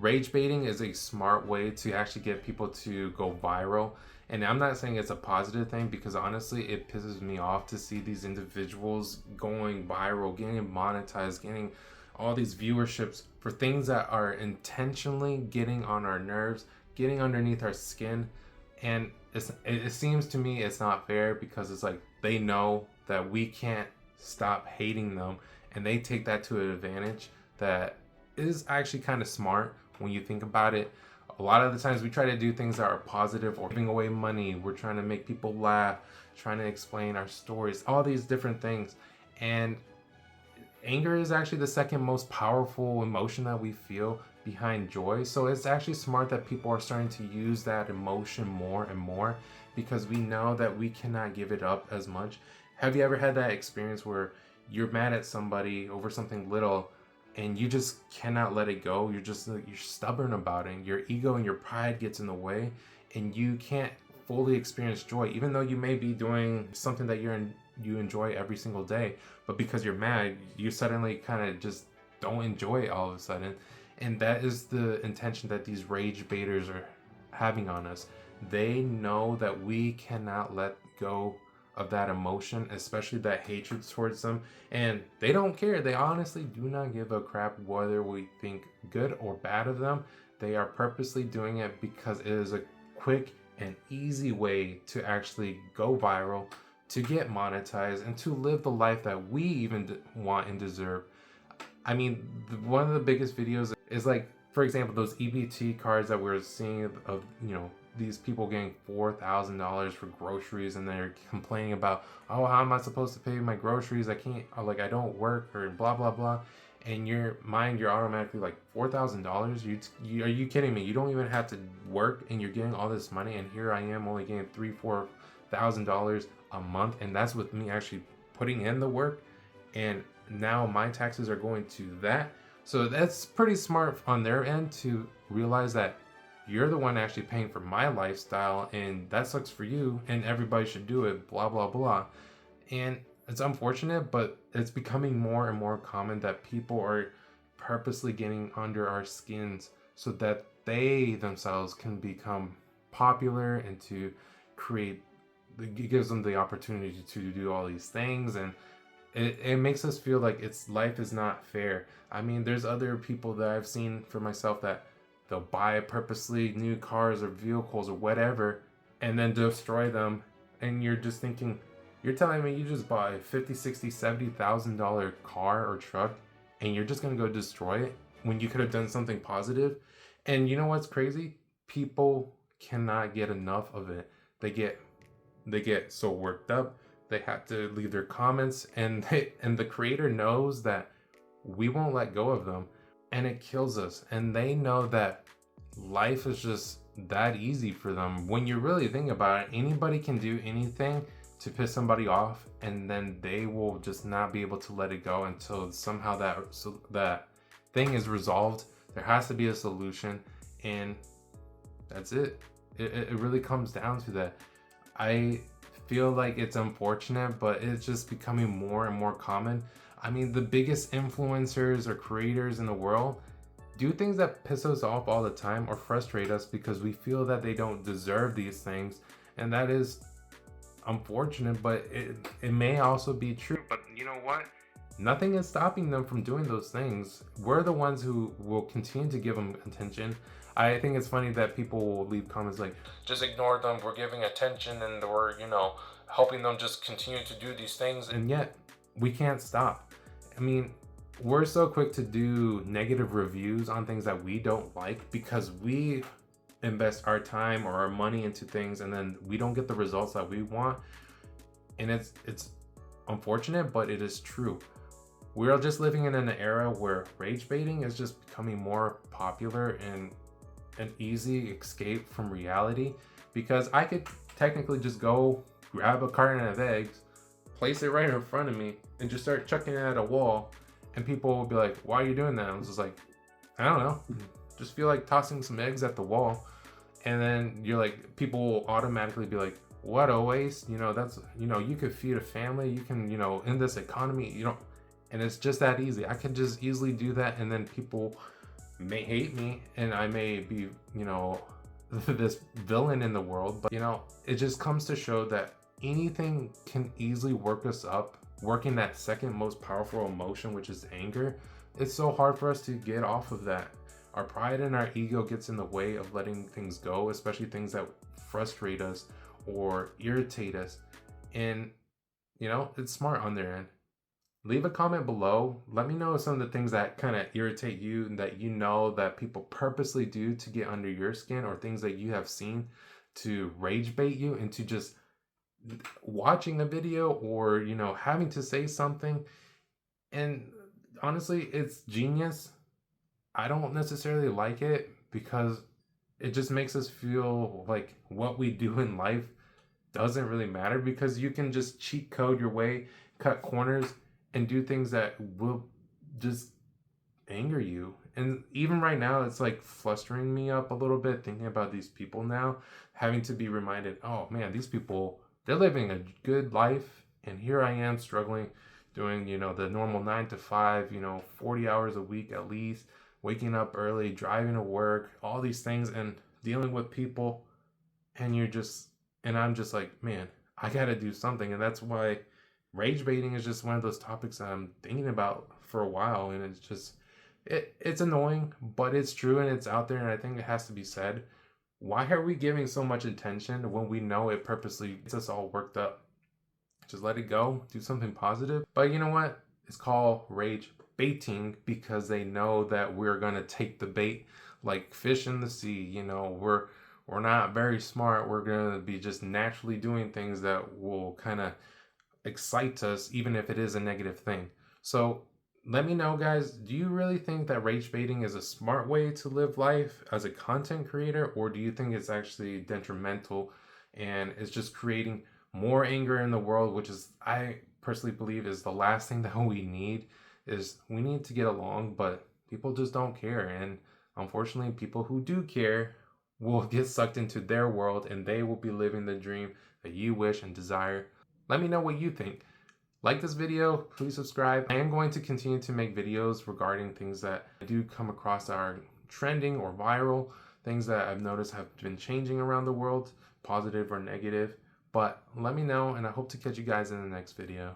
rage baiting is a smart way to actually get people to go viral. And I'm not saying it's a positive thing, because honestly, it pisses me off to see these individuals going viral, getting monetized, getting all these viewerships for things that are intentionally getting on our nerves, getting underneath our skin. And it seems to me it's not fair, because it's like they know that we can't stop hating them, and they take that to an advantage that is actually kind of smart when you think about it. A lot of the times we try to do things that are positive, or giving away money, we're trying to make people laugh, trying to explain our stories, all these different things. And anger is actually the second most powerful emotion that we feel behind joy. So it's actually smart that people are starting to use that emotion more and more, because we know that we cannot give it up as much. Have you ever had that experience where you're mad at somebody over something little, and you just cannot let it go? You're stubborn about it. Your ego and your pride gets in the way, and you can't fully experience joy, even though you may be doing something that you enjoy every single day. But because you're mad, you suddenly kind of just don't enjoy it all of a sudden. And that is the intention that these rage baiters are having on us. They know that we cannot let go of that emotion, especially that hatred towards them. And they don't care. They honestly do not give a crap whether we think good or bad of them. They are purposely doing it because it is a quick and easy way to actually go viral, to get monetized, and to live the life that we even want and deserve. I mean, one of the biggest videos is like, for example, those EBT cards that we're seeing of these people getting $4,000 for groceries, and they're complaining about, oh, how am I supposed to pay my groceries? I can't, like, I don't work, or blah blah blah. And your mind, you're automatically like, $4,000? Are you kidding me? You don't even have to work, and you're getting all this money, and here I am only getting $3,000-4,000 a month, and that's with me actually putting in the work. And now my taxes are going to that. So that's pretty smart on their end to realize that you're the one actually paying for my lifestyle, and that sucks for you, and everybody should do it, blah blah blah. And it's unfortunate, but it's becoming more and more common that people are purposely getting under our skins so that they themselves can become popular, and to create, it gives them the opportunity to do all these things. And it makes us feel like life is not fair. I mean, there's other people that I've seen for myself that they'll buy purposely new cars or vehicles or whatever, and then destroy them. And you're just thinking, you're telling me you just bought a $50, $60, $70,000 car or truck, and you're just gonna go destroy it when you could have done something positive? And you know what's crazy? People cannot get enough of it. They get so worked up. They have to leave their comments, and the creator knows that we won't let go of them, and it kills us. And they know that life is just that easy for them. When you really think about it, anybody can do anything to piss somebody off, and then they will just not be able to let it go until somehow that thing is resolved. There has to be a solution, and that's it. It really comes down to that. I feel like it's unfortunate, but it's just becoming more and more common. I mean, the biggest influencers or creators in the world do things that piss us off all the time or frustrate us, because we feel that they don't deserve these things. And that is unfortunate, but it may also be true. But you know what? Nothing is stopping them from doing those things. We're the ones who will continue to give them attention. I think it's funny that people will leave comments like, just ignore them, we're giving attention, and we're, helping them just continue to do these things. And yet, we can't stop. I mean, we're so quick to do negative reviews on things that we don't like, because we invest our time or our money into things, and then we don't get the results that we want. And it's unfortunate, but it is true. We're just living in an era where rage baiting is just becoming more popular and an easy escape from reality, because I could technically just go grab a carton of eggs, place it right in front of me, and just start chucking it at a wall, and people will be like, why are you doing that? I was just like, I don't know, just feel like tossing some eggs at the wall. And then you're like, people will automatically be like, what a waste, that's, you could feed a family, you can, in this economy, and it's just that easy. I could just easily do that, and then people may hate me and I may be, you know, this villain in the world, but you know, it just comes to show that anything can easily work us up. Working that second most powerful emotion, which is anger, it's so hard for us to get off of that. Our pride and our ego gets in the way of letting things go, especially things that frustrate us or irritate us. And you know, it's smart on their end. Leave a comment below. Let me know some of the things that kind of irritate you and that you know that people purposely do to get under your skin, or things that you have seen to rage bait you into just watching a video, or you know, having to say something. And honestly, it's genius. I don't necessarily like it because it just makes us feel like what we do in life doesn't really matter, because you can just cheat code your way, cut corners, and do things that will just anger you. And even right now, it's like flustering me up a little bit thinking about these people now, having to be reminded, oh man, these people, they're living a good life, and here I am struggling, doing, you know, the normal 9 to 5, you know, 40 hours a week at least, waking up early, driving to work, all these things, and dealing with people. And I'm just like, man, I gotta do something. And that's why rage baiting is just one of those topics that I'm thinking about for a while. And it's just, it's annoying, but it's true and it's out there. And I think it has to be said. Why are we giving so much attention when we know it purposely gets us all worked up? Just let it go, do something positive. But you know what? It's called rage baiting because they know that we're gonna take the bait like fish in the sea. You know, we're not very smart. We're gonna be just naturally doing things that will kind of excite us, even if it is a negative thing. So let me know, guys, do you really think that rage baiting is a smart way to live life as a content creator, or do you think it's actually detrimental and it's just creating more anger in the world, which is, I personally believe, is the last thing that we need? Is we need to get along, but people just don't care. And unfortunately, people who do care will get sucked into their world, and they will be living the dream that you wish and desire. Let me know what you think. Like this video, please subscribe. I am going to continue to make videos regarding things that I do come across that are trending or viral, things that I've noticed have been changing around the world, positive or negative. But let me know, and I hope to catch you guys in the next video.